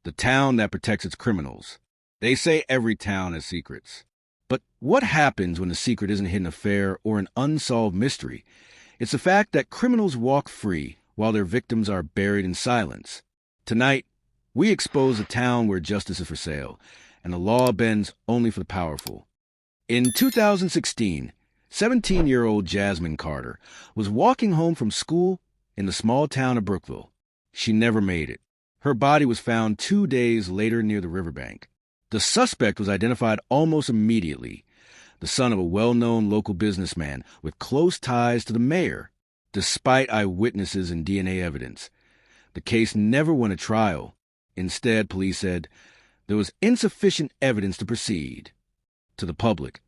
the town that protects its criminals. They say every town has secrets. But what happens when the secret isn't a hidden affair or an unsolved mystery? It's the fact that criminals walk free while their victims are buried in silence. Tonight, we expose a town where justice is for sale, and the law bends only for the powerful. In 2016, 17-year-old Jasmine Carter was walking home from school in the small town of Brookville. She never made it. Her body was found 2 days later near the riverbank. The suspect was identified almost immediately, the son of a well-known local businessman with close ties to the mayor. Despite eyewitnesses and DNA evidence, the case never went to trial. Instead, police said there was insufficient evidence to proceed. To the public,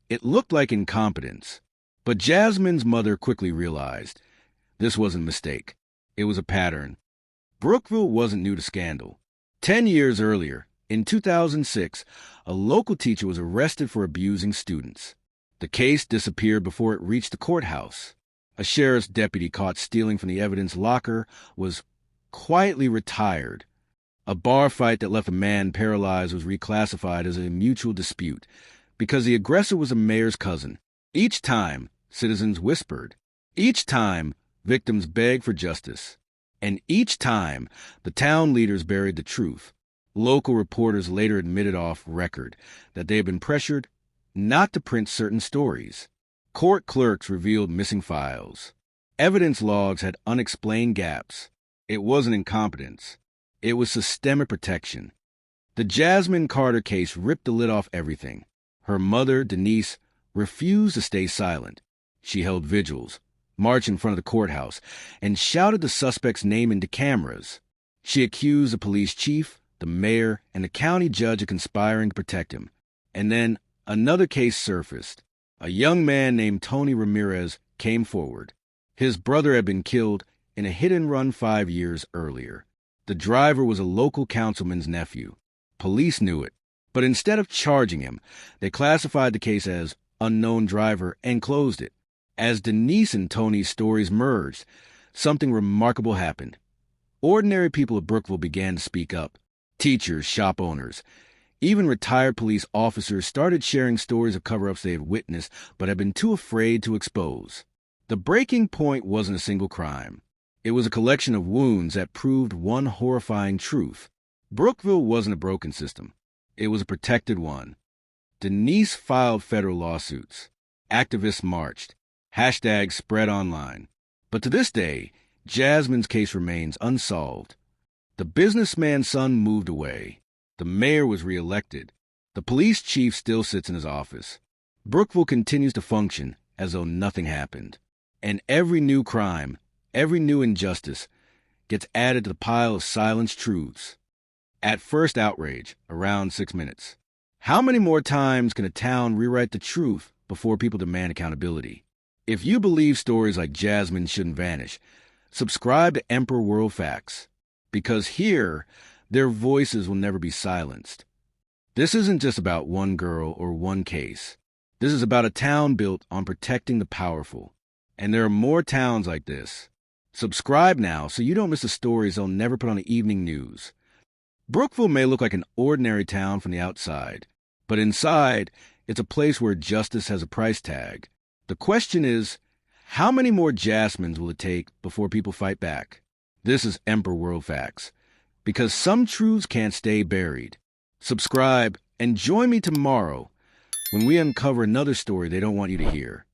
it looked like incompetence. But Jasmine's mother quickly realized this wasn't a mistake. It was a pattern. Brookville wasn't new to scandal. 10 years earlier, in 2006, a local teacher was arrested for abusing students. The case disappeared before it reached the courthouse. A sheriff's deputy caught stealing from the evidence locker was quietly retired. A bar fight that left a man paralyzed was reclassified as a mutual dispute because the aggressor was a mayor's cousin. Each time, citizens whispered. Each time, victims begged for justice. And each time, the town leaders buried the truth. Local reporters later admitted off record that they had been pressured not to print certain stories. Court clerks revealed missing files. Evidence logs had unexplained gaps. It wasn't incompetence. It was systemic protection. The Jasmine Carter case ripped the lid off everything. Her mother, Denise, refused to stay silent. She held vigils, marched in front of the courthouse, and shouted the suspect's name into cameras. She accused the police chief, the mayor, and the county judge of conspiring to protect him. And then another case surfaced. A young man named Tony Ramirez came forward. His brother had been killed in a hit-and-run 5 years earlier. The driver was a local councilman's nephew. Police knew it, but instead of charging him, they classified the case as unknown driver and closed it. As Denise and Tony's stories merged, something remarkable happened. Ordinary people of Brookville began to speak up. Teachers, shop owners, even retired police officers started sharing stories of cover-ups they had witnessed but had been too afraid to expose. The breaking point wasn't a single crime. It was a collection of wounds that proved one horrifying truth. Brookville wasn't a broken system. It was a protected one. Denise filed federal lawsuits. Activists marched. Hashtags spread online. But to this day, Jasmine's case remains unsolved. The businessman's son moved away. The mayor was reelected. The police chief still sits in his office. Brookville continues to function as though nothing happened. And every new crime, every new injustice, gets added to the pile of silenced truths. At first outrage, around 6 minutes. How many more times can a town rewrite the truth before people demand accountability? If you believe stories like Jasmine shouldn't vanish, subscribe to Emperor-worldfacts. Because here, their voices will never be silenced. This isn't just about one girl or one case. This is about a town built on protecting the powerful. And there are more towns like this. Subscribe now so you don't miss the stories they'll never put on the evening news. Brookville may look like an ordinary town from the outside, but inside, it's a place where justice has a price tag. The question is, how many more Jasmines will it take before people fight back? This is Emperor-worldfacts, because some truths can't stay buried. Subscribe and join me tomorrow when we uncover another story they don't want you to hear.